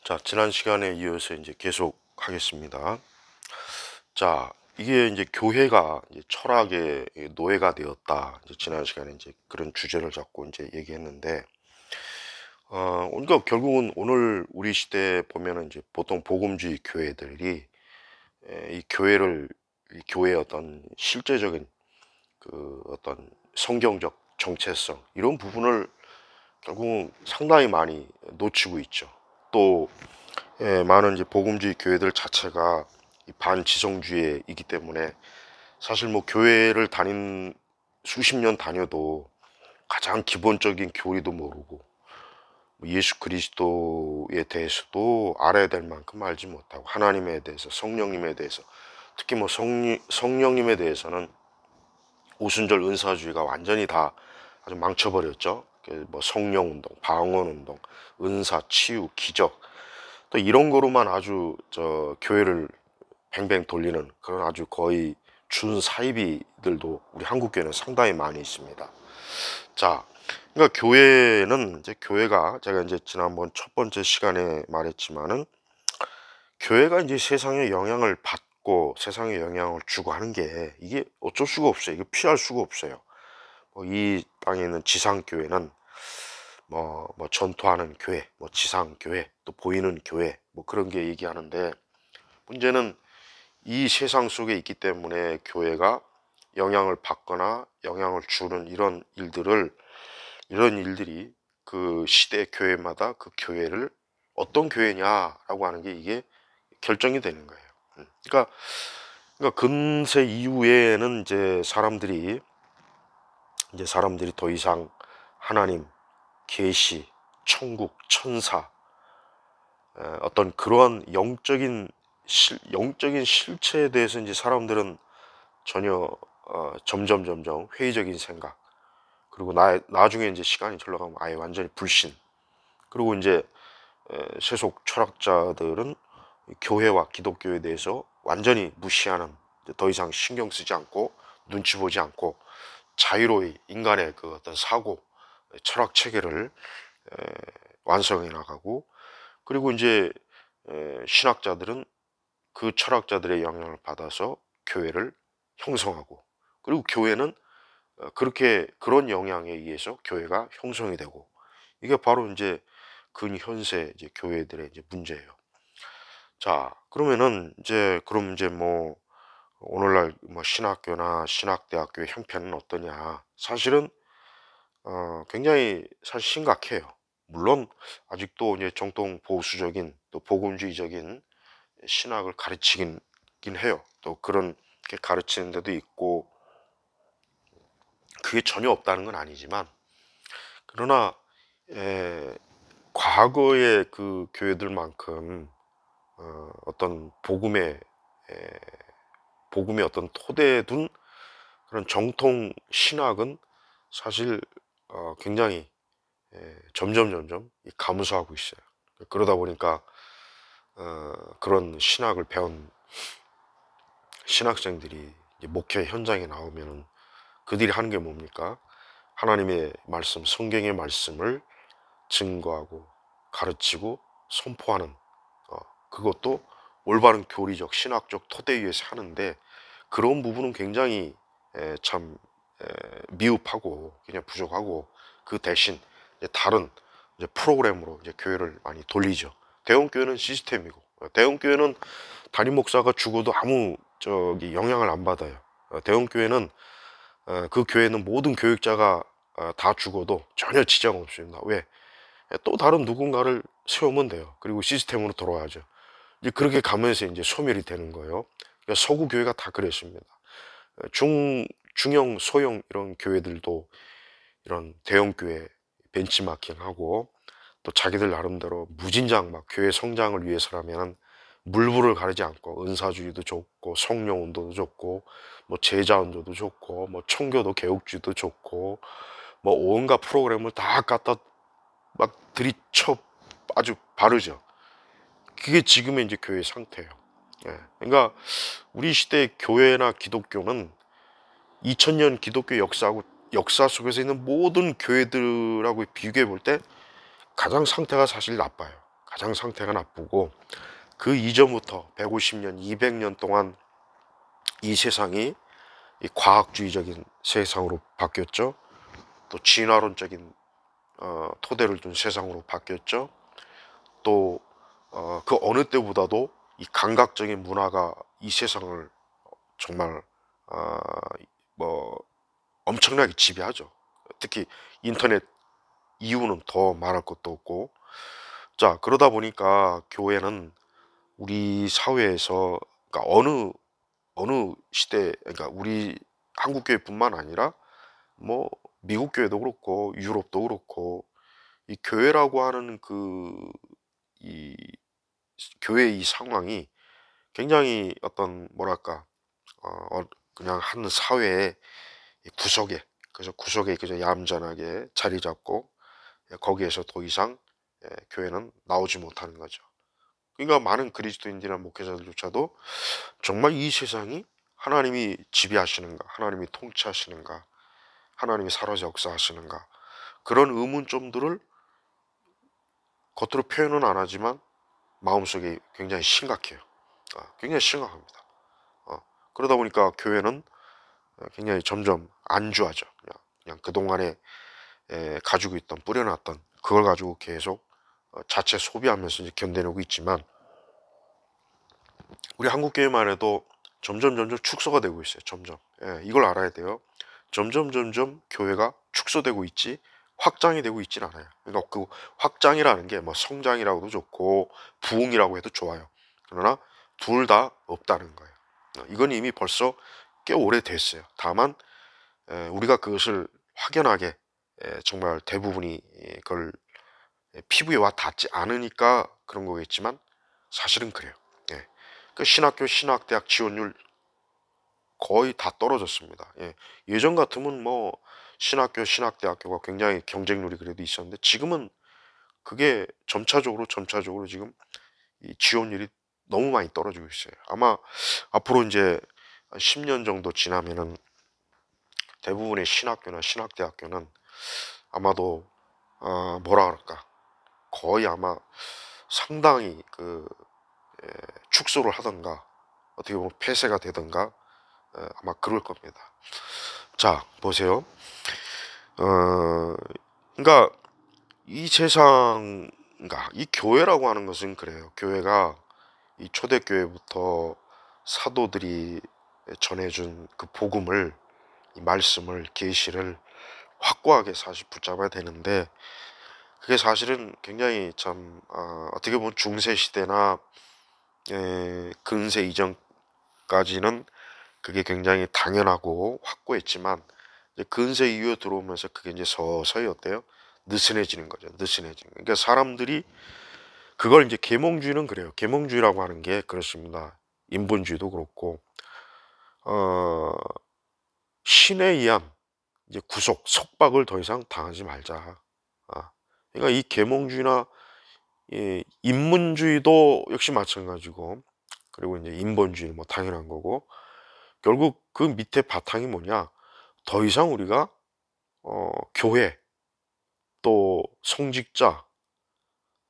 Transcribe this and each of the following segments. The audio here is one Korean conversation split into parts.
자, 지난 시간에 이어서 이제 계속 하겠습니다. 자, 이게 이제 교회가 이제 철학의 노예가 되었다. 이제 지난 시간에 이제 그런 주제를 잡고 이제 얘기했는데, 그러니까 결국은 오늘 우리 시대에 보면은 이제 보통 복음주의 교회들이 이 교회를, 이 교회의 어떤 실제적인 그 어떤 성경적 정체성, 이런 부분을 결국은 상당히 많이 놓치고 있죠. 또 많은 이제 복음주의 교회들 자체가 이 반지성주의이기 때문에 사실 뭐 교회를 수십 년 다녀도 가장 기본적인 교리도 모르고 뭐 예수 그리스도에 대해서도 알아야 될 만큼 알지 못하고 하나님에 대해서 성령님에 대해서 특히 뭐 성령님에 대해서는 오순절 은사주의가 완전히 다 아주 망쳐버렸죠. 뭐 성령 운동, 방언 운동, 은사, 치유, 기적 또 이런 거로만 아주 교회를 뱅뱅 돌리는 그런 아주 거의 준사이비들도 우리 한국 교회는 상당히 많이 있습니다. 자, 그러니까 교회는 이제 교회가 제가 이제 지난번 첫 번째 시간에 말했지만은 교회가 이제 세상에 영향을 받고 세상에 영향을 주고 하는 게 이게 어쩔 수가 없어요. 이거 피할 수가 없어요. 이 땅에 있는 지상 교회는 뭐 전투하는 교회, 뭐 지상 교회, 또 보이는 교회, 뭐 그런 게 얘기하는데 문제는 이 세상 속에 있기 때문에 교회가 영향을 받거나 영향을 주는 이런 일들이 그 시대 교회마다 그 교회를 어떤 교회냐라고 하는 게 이게 결정이 되는 거예요. 그러니까 근세 이후에는 이제 사람들이 더 이상 하나님, 계시, 천국, 천사 어떤 그러한 영적인 실체에 대해서 이제 사람들은 전혀 점점 회의적인 생각 그리고 나중에 이제 시간이 흘러가면 아예 완전히 불신 그리고 이제 세속 철학자들은 교회와 기독교에 대해서 완전히 무시하는 더 이상 신경 쓰지 않고 눈치 보지 않고 자유로이 인간의 그 어떤 사고 철학 체계를 완성해 나가고 그리고 이제 신학자들은 그 철학자들의 영향을 받아서 교회를 형성하고 그리고 교회는 그렇게 그런 영향에 의해서 교회가 형성이 되고 이게 바로 이제 근현세 이제 교회들의 이제 문제예요. 자, 그럼 이제 뭐 오늘날 뭐 신학교나 신학대학교의 형편은 어떠냐? 사실은 굉장히 사실 심각해요. 물론 아직도 이제 정통 보수적인 또 복음주의적인 신학을 가르치긴 해요. 또 그런 게 가르치는 데도 있고 그게 전혀 없다는 건 아니지만 그러나 과거의 그 교회들만큼 어떤 복음의 어떤 토대에 둔 그런 정통 신학은 사실 굉장히 점점 감소하고 있어요. 그러다 보니까 그런 신학을 배운 신학생들이 이제 목회 현장에 나오면은 그들이 하는 게 뭡니까? 하나님의 말씀, 성경의 말씀을 증거하고 가르치고 선포하는 그것도 올바른 교리적 신학적 토대 위에서 하는데 그런 부분은 굉장히 참 미흡하고 그냥 부족하고 그 대신 이제 다른 이제 프로그램으로 이제 교회를 많이 돌리죠. 대형교회는 시스템이고 대형교회는 담임 목사가 죽어도 아무 영향을 안 받아요. 대형교회는 그 교회는 모든 교육자가 다 죽어도 전혀 지장 없습니다. 왜? 또 다른 누군가를 세우면 돼요. 그리고 시스템으로 돌아가죠. 이제 그렇게 가면서 이제 소멸이 되는 거예요. 그러니까 서구 교회가 다 그랬습니다. 중형, 소형 이런 교회들도 이런 대형 교회 벤치마킹하고 또 자기들 나름대로 무진장 막 교회 성장을 위해서라면 물불을 가리지 않고 은사주의도 좋고 성령 운동도 좋고 뭐 제자 운동도 좋고 뭐 청교도 개혁주의도 좋고 뭐 온갖 프로그램을 다 갖다 막 들이쳐 아주 바르죠. 그게 지금의 이제 교회 상태예요. 그러니까 우리 시대 교회나 기독교는 2000년 기독교 역사 속에서 있는 모든 교회들하고 비교해 볼 때 가장 상태가 사실 나빠요. 가장 상태가 나쁘고, 그 이전부터 150년, 200년 동안 이 세상이 이 과학주의적인 세상으로 바뀌었죠. 또 진화론적인 토대를 둔 세상으로 바뀌었죠. 또 그 어느 때보다도 이 감각적인 문화가 이 세상을 정말 어, 뭐 엄청나게 지배하죠. 특히 인터넷 이후는 더 말할 것도 없고. 자, 그러다 보니까 교회는 우리 사회에서, 그러니까 어느 시대, 그러니까 우리 한국 교회뿐만 아니라 뭐 미국 교회도 그렇고 유럽도 그렇고, 이 교회라고 하는 이 교회의 이 상황이 굉장히 어떤 뭐랄까 그냥 한 사회의 이 구석에, 그래서 구석에 그저 얌전하게 자리 잡고 거기에서 더 이상 교회는 나오지 못하는 거죠. 그러니까 많은 그리스도인들이나 목회자들조차도 정말 이 세상이 하나님이 지배하시는가, 하나님이 통치하시는가, 하나님이 살아서 역사하시는가, 그런 의문점들을 겉으로 표현은 안 하지만 마음속에 굉장히 심각해요. 굉장히 심각합니다. 그러다 보니까 교회는 굉장히 점점 안주하죠. 그냥 그동안에 가지고 있던, 뿌려놨던 그걸 가지고 계속 자체 소비하면서 이제 견뎌내고 있지만, 우리 한국 교회만 해도 점점 축소가 되고 있어요. 점점. 이걸 알아야 돼요. 점점 교회가 축소되고 있지 확장이 되고 있진 않아요. 그러니까 그 확장이라는 게 뭐 성장이라고도 좋고 부흥이라고 해도 좋아요. 그러나 둘 다 없다는 거예요. 이건 이미 벌써 꽤 오래됐어요. 다만 우리가 그것을 확연하게, 정말 대부분이 그걸 피부에 와 닿지 않으니까 그런 거겠지만 사실은 그래요. 그 신학교, 신학대학 지원율 거의 다 떨어졌습니다. 예전 같으면 뭐 신학교, 신학대학교가 굉장히 경쟁률이 그래도 있었는데, 지금은 그게 점차적으로 지금 이 지원율이 너무 많이 떨어지고 있어요. 아마 앞으로 이제 10년 정도 지나면은 대부분의 신학교나 신학대학교는 아마도 뭐라 그럴까, 거의 아마 상당히 축소를 하던가 어떻게 보면 폐쇄가 되던가 아마 그럴 겁니다. 자, 보세요. 그러니까 이 세상, 그러니까 이 교회라고 하는 것은 그래요. 교회가 이 초대교회부터 사도들이 전해준 그 복음을, 이 말씀을, 계시를 확고하게 사실 붙잡아야 되는데, 그게 사실은 굉장히 참 어떻게 보면 중세 시대나 근세 이전까지는 그게 굉장히 당연하고 확고했지만, 이제 근세 이후에 들어오면서 그게 이제 서서히 어때요? 느슨해지는 거죠. 느슨해지는. 그러니까 사람들이 그걸 이제 계몽주의는 그래요. 계몽주의라고 하는 게 그렇습니다. 인본주의도 그렇고 신에 의한 이제 구속, 속박을 더 이상 당하지 말자. 그러니까 이 계몽주의나 이 인문주의도 역시 마찬가지고, 그리고 이제 인본주의 뭐 당연한 거고, 결국 그 밑에 바탕이 뭐냐? 더 이상 우리가 교회, 또 성직자,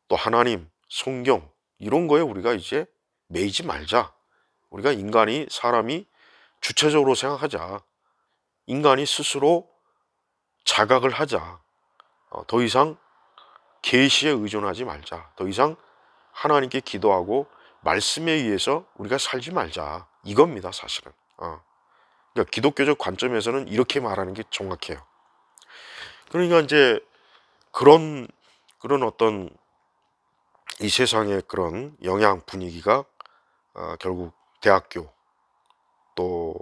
또 하나님, 성경 이런 거에 우리가 이제 매이지 말자. 우리가 인간이, 사람이 주체적으로 생각하자. 인간이 스스로 자각을 하자. 더 이상 계시에 의존하지 말자. 더 이상 하나님께 기도하고 말씀에 의해서 우리가 살지 말자. 이겁니다, 사실은. 그러니까 기독교적 관점에서는 이렇게 말하는 게 정확해요. 그러니까 이제 그런 어떤 이 세상의 그런 영향 분위기가 결국 대학교, 또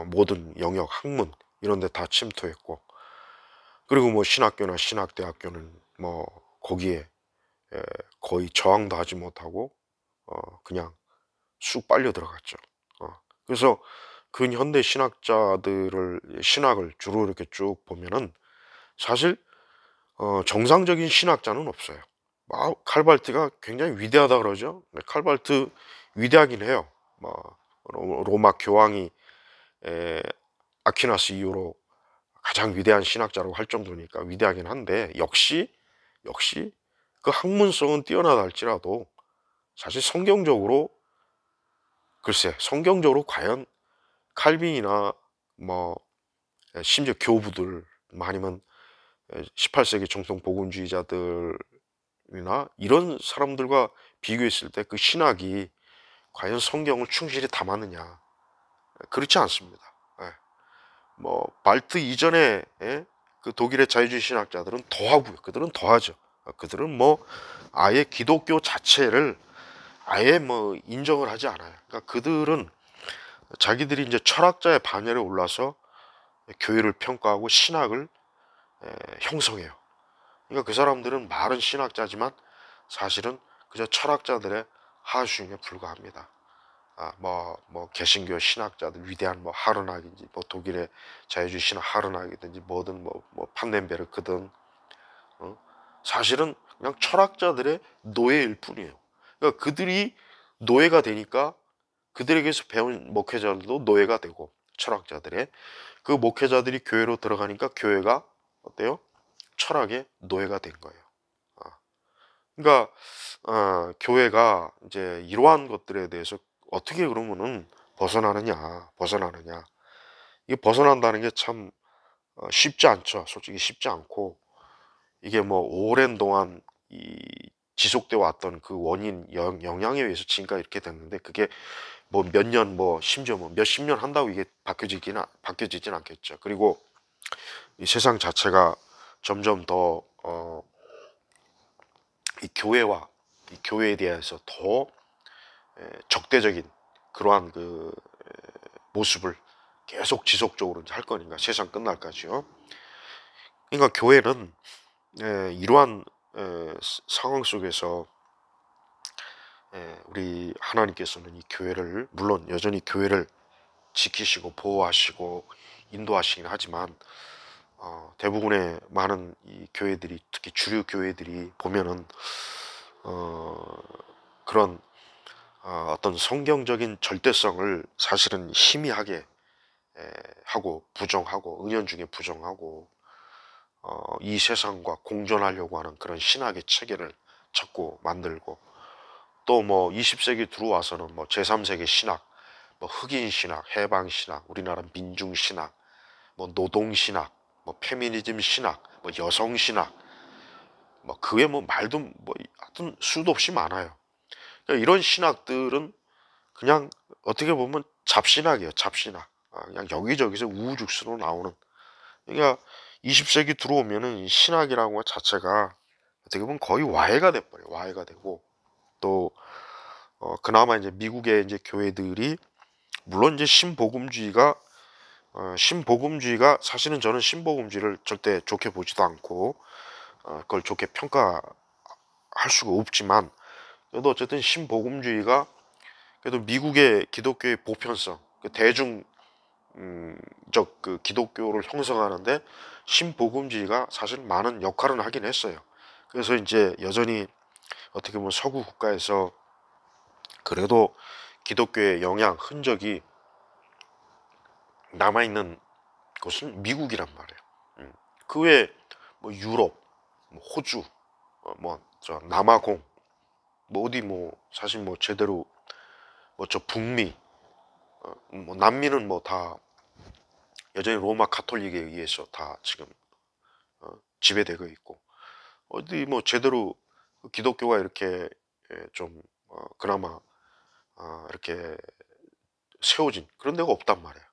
모든 영역, 학문 이런 데 다 침투했고, 그리고 뭐 신학교나 신학대학교는 뭐 거기에 거의 저항도 하지 못하고 그냥 쑥 빨려 들어갔죠. 그래서 근현대 신학을 주로 이렇게 쭉 보면은 사실 정상적인 신학자는 없어요. 칼발트가 굉장히 위대하다 그러죠. 네, 칼발트 위대하긴 해요. 뭐 로마 교황이 아퀴나스 이후로 가장 위대한 신학자라고 할 정도니까 위대하긴 한데, 역시 그 학문성은 뛰어나다 할지라도 사실 성경적으로, 글쎄 성경적으로 과연 칼빈이나 뭐 심지어 교부들, 아니면 18세기 정통 복음주의자들이나 이런 사람들과 비교했을 때 그 신학이 과연 성경을 충실히 담았느냐? 그렇지 않습니다. 예. 뭐 발트 이전에, 그 독일의 자유주의 신학자들은 더하고요. 그들은 더하죠. 그들은 뭐 아예 기독교 자체를 아예 뭐 인정을 하지 않아요. 그러니까 그들은 자기들이 이제 철학자의 반열에 올라서 교회를 평가하고 신학을 형성해요. 그러니까 그 사람들은 말은 신학자지만 사실은 그저 철학자들의 하수인에 불과합니다. 뭐 개신교 신학자들 위대한 뭐 하르낙인지 뭐 독일의 자유주의 신학 하르낙이든지 뭐든 뭐 판넨베르크든, 사실은 그냥 철학자들의 노예일 뿐이에요. 그러니까 그들이 노예가 되니까 그들에게서 배운 목회자들도 노예가 되고, 철학자들의 그 목회자들이 교회로 들어가니까 교회가 어때요? 철학의 노예가 된 거예요. 아, 그러니까 교회가 이제 이러한 것들에 대해서 어떻게 그러면은 벗어나느냐. 이게 벗어난다는 게 참 쉽지 않죠. 솔직히 쉽지 않고, 이게 뭐 오랜 동안 이 지속돼 왔던 그 원인 영향에 의해서 지금까지 이렇게 됐는데, 그게 뭐 몇 년, 뭐 심지어 뭐 몇십 년 한다고 이게 바뀌어지진 않겠죠. 그리고 이 세상 자체가 점점 더 이 교회와 이 교회에 대해서 더 적대적인 그러한 그 모습을 계속 지속적으로 이제 할 거니까, 세상 끝날까지요. 그러니까 교회는 이러한 상황 속에서 우리 하나님께서는 이 교회를, 물론 여전히 교회를 지키시고 보호하시고 인도하시긴 하지만, 대부분의 많은 이 교회들이, 특히 주류 교회들이 보면은 그런 어떤 성경적인 절대성을 사실은 희미하게 하고 부정하고, 은연중에 부정하고, 이 세상과 공존하려고 하는 그런 신학의 체계를 자꾸 만들고, 또 뭐 20세기 들어와서는 뭐 제3세계 신학, 뭐 흑인 신학, 해방 신학, 우리나라 민중 신학, 뭐 노동 신학, 뭐 페미니즘 신학, 뭐 여성 신학, 뭐 그게 뭐 말도 뭐 하여튼 수도 없이 많아요. 그러니까 이런 신학들은 그냥 어떻게 보면 잡신학이에요. 잡신학. 그냥 여기저기서 우후죽순으로 나오는. 그러니까 20세기 들어오면은 이 신학이라는 것 자체가 어떻게 보면 거의 와해가 돼버려요. 와해가 되고, 또 그나마 이제 미국의 이제 교회들이, 물론 이제 신복음주의가 사실은 저는 신복음주의를 절대 좋게 보지도 않고 그걸 좋게 평가할 수가 없지만, 그래도 어쨌든 신복음주의가 그래도 미국의 기독교의 보편성, 그 대중적 그 기독교를 형성하는데 신복음주의가 사실 많은 역할은 하긴 했어요. 그래서 이제 여전히 어떻게 보면 서구 국가에서 그래도 기독교의 영향, 흔적이 남아있는 곳은 미국이란 말이에요. 그 외에 뭐 유럽, 뭐 호주, 뭐저 남아공, 뭐 어디 뭐 사실 뭐 제대로 뭐 저 북미, 뭐 남미는 뭐 다 여전히 로마 가톨릭에 의해서 다 지금 지배되고 있고, 어디 뭐 제대로 기독교가 이렇게 좀 그나마 이렇게 세워진 그런 데가 없단 말이에요.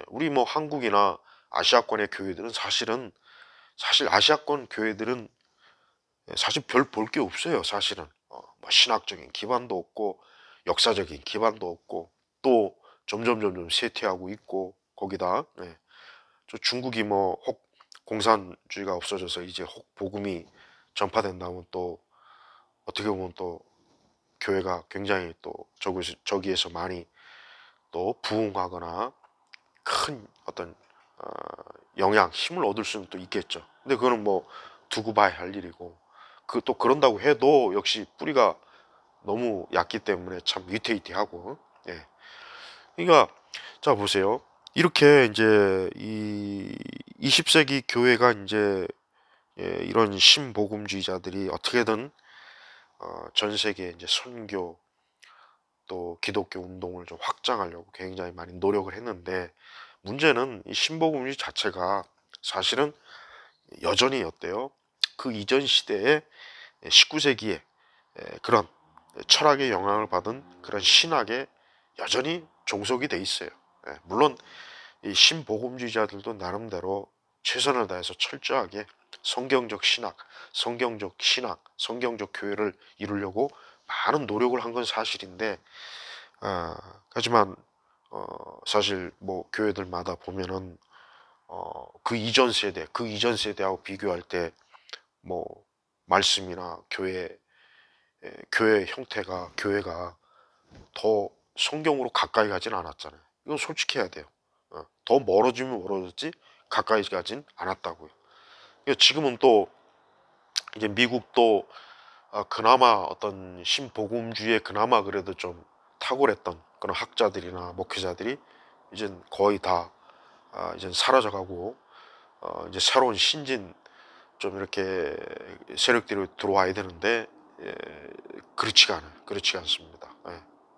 우리 뭐 한국이나 아시아권의 교회들은 사실 아시아권 교회들은 사실 별 볼 게 없어요. 사실은 뭐 신학적인 기반도 없고 역사적인 기반도 없고, 또 점점 쇠퇴하고 있고, 거기다 저 중국이 뭐 혹 공산주의가 없어져서 이제 혹 복음이 전파된다면 또 어떻게 보면 또 교회가 굉장히 또 저기에서 많이 또 부흥하거나 큰 어떤 영향, 힘을 얻을 수는 또 있겠죠. 근데 그거는 뭐 두고 봐야 할 일이고, 그 또 그런다고 해도 역시 뿌리가 너무 얕기 때문에 참 위태위태하고. 예. 그러니까 자 보세요. 이렇게 이제 이 20세기 교회가 이제 이런 신복음주의자들이 어떻게든 전 세계에 이제 선교 또 기독교 운동을 좀 확장하려고 굉장히 많이 노력을 했는데, 문제는 이 신복음주의 자체가 사실은 여전히 어때요? 그 이전 시대에 19세기에 그런 철학의 영향을 받은 그런 신학에 여전히 종속이 돼 있어요. 물론 이 신복음주의자들도 나름대로 최선을 다해서 철저하게 성경적 신학, 성경적 교회를 이루려고 많은 노력을 한 건 사실인데, 하지만 사실 뭐 교회들마다 보면은 그 이전 세대하고 비교할 때 뭐 말씀이나 교회 형태가 교회가 더 성경으로 가까이 가진 않았잖아요. 이건 솔직히 해야 돼요. 더 멀어지면 멀어졌지 가까이 가진 않았다고요. 지금은 또 이제 미국도 그나마 어떤 신복음주의에 그나마 그래도 좀 탁월했던 그런 학자들이나 목회자들이 이젠 거의 다 이젠 사라져가고 이제 새로운 신진 좀 이렇게 세력들이 들어와야 되는데, 예, 그렇지가 않아요. 그렇지가 않습니다.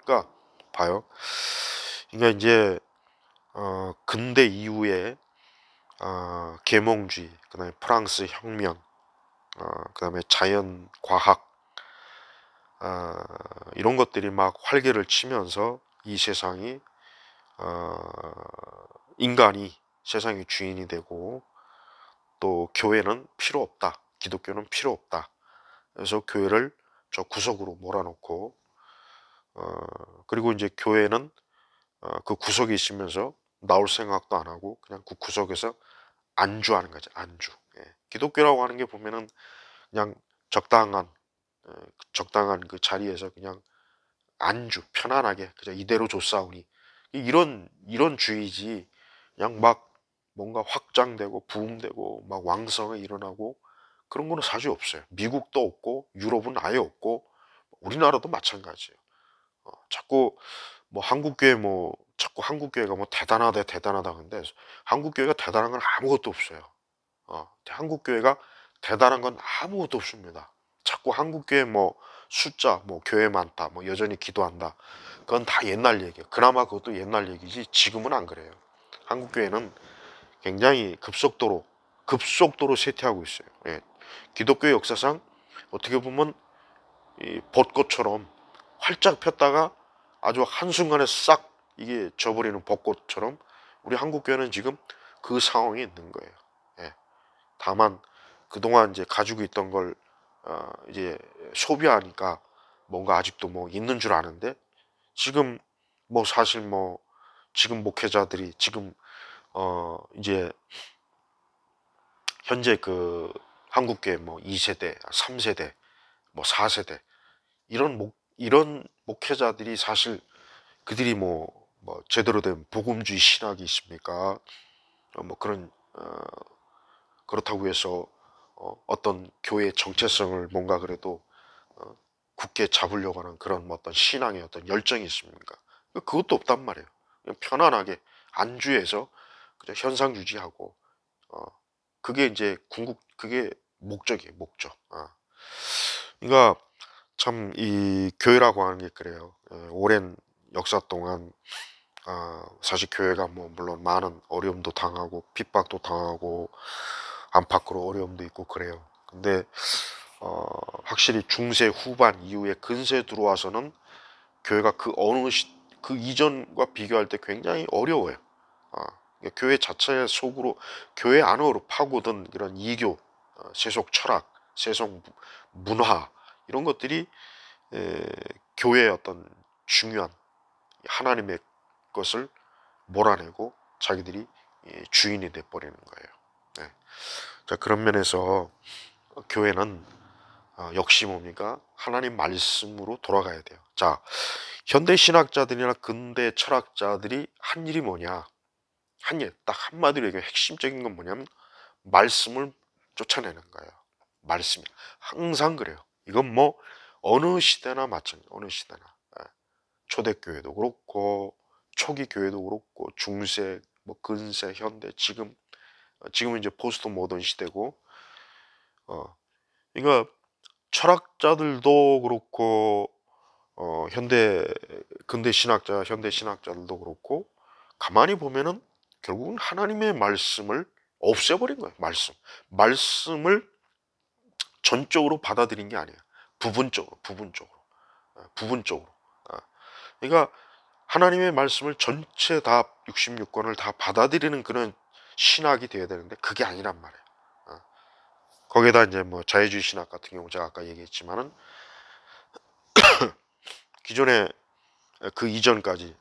그러니까 봐요. 그러니까 이제 근대 이후에 계몽주의, 그다음에 프랑스 혁명, 그다음에 자연과학, 이런 것들이 막 활개를 치면서 이 세상이 인간이 세상의 주인이 되고, 또 교회는 필요 없다. 기독교는 필요 없다. 그래서 교회를 저 구석으로 몰아놓고, 그리고 이제 교회는 그 구석에 있으면서 나올 생각도 안 하고 그냥 그 구석에서 안주하는 거죠. 안주. 기독교라고 하는 게 보면은 그냥 적당한 적당한 그 자리에서 그냥 안주 편안하게 그냥 이대로 줬사오니, 이런 주의지. 그냥 막 뭔가 확장되고 부흥되고 막 왕성이 일어나고 그런 거는 사실 없어요. 미국도 없고 유럽은 아예 없고 우리나라도 마찬가지예요. 자꾸 뭐 한국교회 뭐 자꾸 한국교회가 뭐 대단하다 대단하다 하는데, 한국교회가 대단한 건 아무것도 없어요. 한국교회가 대단한 건 아무것도 없습니다. 자꾸 한국교회 뭐 숫자 뭐 교회 많다 뭐 여전히 기도한다, 그건 다 옛날 얘기예요. 그나마 그것도 옛날 얘기지 지금은 안 그래요. 한국교회는 굉장히 급속도로 쇠퇴하고 있어요. 기독교 역사상 어떻게 보면 이 벚꽃처럼 활짝 폈다가 아주 한순간에 싹 이게 져버리는 벚꽃처럼 우리 한국교회는 지금 그 상황이 있는 거예요. 예. 다만 그동안 이제 가지고 있던 걸 이제 소비하니까 뭔가 아직도 뭐 있는 줄 아는데, 지금 뭐 사실 뭐 지금 목회자들이 지금 이제 현재 그 한국교회 뭐 2세대, 3세대, 뭐 4세대 이런 목회자들이 사실 그들이 뭐 제대로 된 복음주의 신학이 있습니까? 뭐 그렇다고 해서 어떤 교회의 정체성을 뭔가 그래도 어, 굳게 잡으려고 하는 그런 뭐 어떤 신앙의 어떤 열정이 있습니까? 그것도 없단 말이에요. 그냥 편안하게 안주해서 그냥 현상 유지하고, 어, 그게 이제 그게 목적이에요, 목적. 그러니까 참 이 교회라고 하는 게 그래요. 오랜 역사 동안 사실 교회가 뭐 물론 많은 어려움도 당하고 핍박도 당하고 안팎으로 어려움도 있고 그래요. 근데 확실히 중세 후반 이후에 근세 들어와서는 교회가 그 이전과 비교할 때 굉장히 어려워요. 교회 자체 속으로 교회 안으로 파고든 이런 이교, 세속 철학, 세속 문화 이런 것들이 에, 교회의 어떤 중요한 하나님의 것을 몰아내고 자기들이 주인이 돼버리는 거예요. 네. 자, 그런 면에서 교회는 역시 뭡니까? 하나님 말씀으로 돌아가야 돼요. 자, 현대 신학자들이나 근대 철학자들이 한 일이 뭐냐? 한 일, 딱 한마디로 얘기하면 핵심적인 건 뭐냐면 말씀을 쫓아내는 거예요. 말씀이. 항상 그래요. 이건 뭐 어느 시대나 마찬가지, 어느 시대나. 초대교회도 그렇고 초기 교회도 그렇고 중세, 뭐 근세, 현대, 지금은 이제 포스트 모던 시대고, 어, 그러니까 철학자들도 그렇고 근대 신학자, 현대 신학자들도 그렇고 가만히 보면은 결국은 하나님의 말씀을 없애버린 거예요. 말씀을 전적으로 받아들인 게 아니에요. 부분적으로. 그러니까 하나님의 말씀을 전체 다 66권을 다 받아들이는 그런 신학이 되어야 되는데 그게 아니란 말이에요. 거기에다 이제 뭐 자유주의 신학 같은 경우 제가 아까 얘기했지만은 기존에 그 이전까지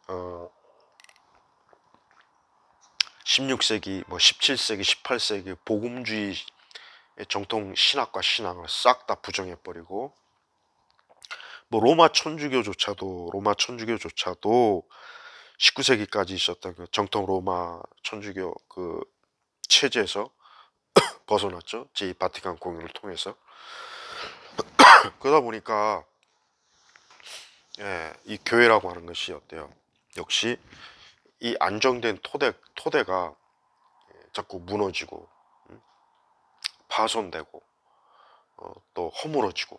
16세기, 뭐 17세기, 18세기 복음주의 정통 신학과 신앙을 싹 다 부정해 버리고 뭐 로마 천주교조차도 19세기까지 있었던 그 정통 로마 천주교 그 체제에서 벗어났죠. 제2바티칸 공유를 통해서. 그러다 보니까 이 교회라고 하는 것이 어때요? 역시 이 안정된 토대가 자꾸 무너지고 파손되고 또 허물어지고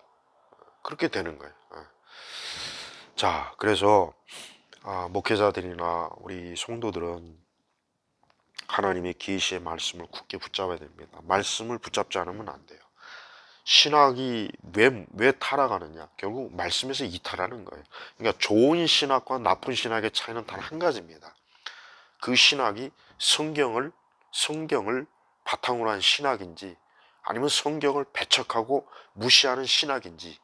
그렇게 되는 거예요. 자, 그래서 목회자들이나 우리 성도들은 하나님의 계시의 말씀을 굳게 붙잡아야 됩니다. 말씀을 붙잡지 않으면 안 돼요. 신학이 왜 타락하느냐? 결국 말씀에서 이탈하는 거예요. 그러니까 좋은 신학과 나쁜 신학의 차이는 단 한 가지입니다. 그 신학이 성경을 바탕으로 한 신학인지 아니면 성경을 배척하고 무시하는 신학인지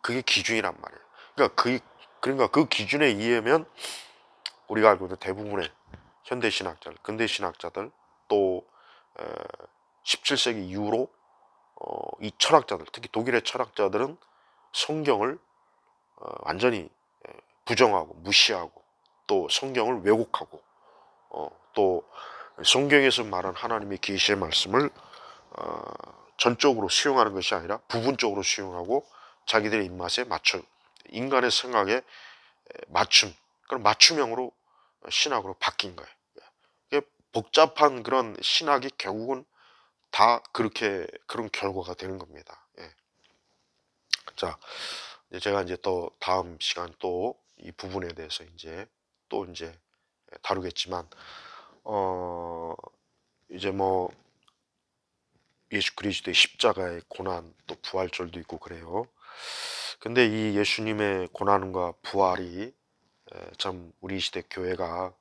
그게 기준이란 말이에요. 그러니까 그 기준에 의하면 우리가 알고 있는 대부분의 현대 신학자들, 근대 신학자들 또 17세기 이후로 이 철학자들, 특히 독일의 철학자들은 성경을 완전히 부정하고 무시하고 또 성경을 왜곡하고 또 성경에서 말한 하나님의 계시의 말씀을 전적으로 수용하는 것이 아니라 부분적으로 수용하고 자기들의 입맛에 맞춰 인간의 생각에 맞춤 그런 맞춤형으로 신학으로 바뀐 거예요. 이게 복잡한 그런 신학이 결국은 다 그런 결과가 되는 겁니다. 자, 제가 이제 또 다음 시간 또 이 부분에 대해서 이제 다루겠지만 이제 뭐 예수 그리스도의 십자가의 고난 또 부활절도 있고 그래요. 근데 이 예수님의 고난과 부활이 참 우리 시대 교회가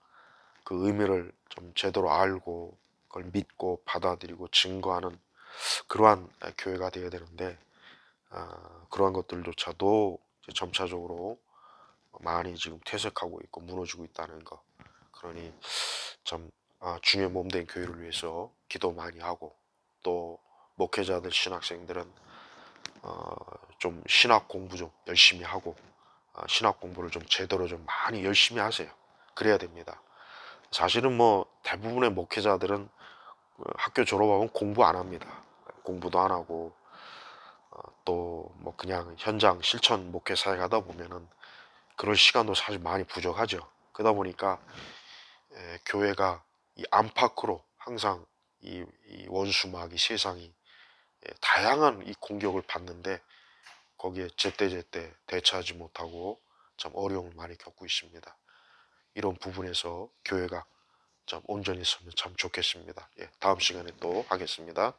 그 의미를 좀 제대로 알고 그걸 믿고 받아들이고 증거하는 그러한 교회가 되어야 되는데 그러한 것들조차도 점차적으로 많이 지금 퇴색하고 있고 무너지고 있다는 거. 그러니 참 주님의 몸된 교회를 위해서 기도 많이 하고 또 목회자들 신학생들은 좀 신학 공부 좀 열심히 하고 신학 공부를 좀 제대로 좀 많이 열심히 하세요. 그래야 됩니다. 사실은 뭐 대부분의 목회자들은 학교 졸업하면 공부 안 합니다. 공부도 안 하고 또 뭐 그냥 현장 실천 목회 사역 하다 보면은 그런 시간도 사실 많이 부족하죠. 그러다 보니까 교회가 이 안팎으로 항상 이 원수 마귀 세상이 다양한 이 공격을 받는데 거기에 제때제때 대처하지 못하고 참 어려움을 많이 겪고 있습니다. 이런 부분에서 교회가 참 온전히 서면 참 좋겠습니다. 다음 시간에 또 하겠습니다.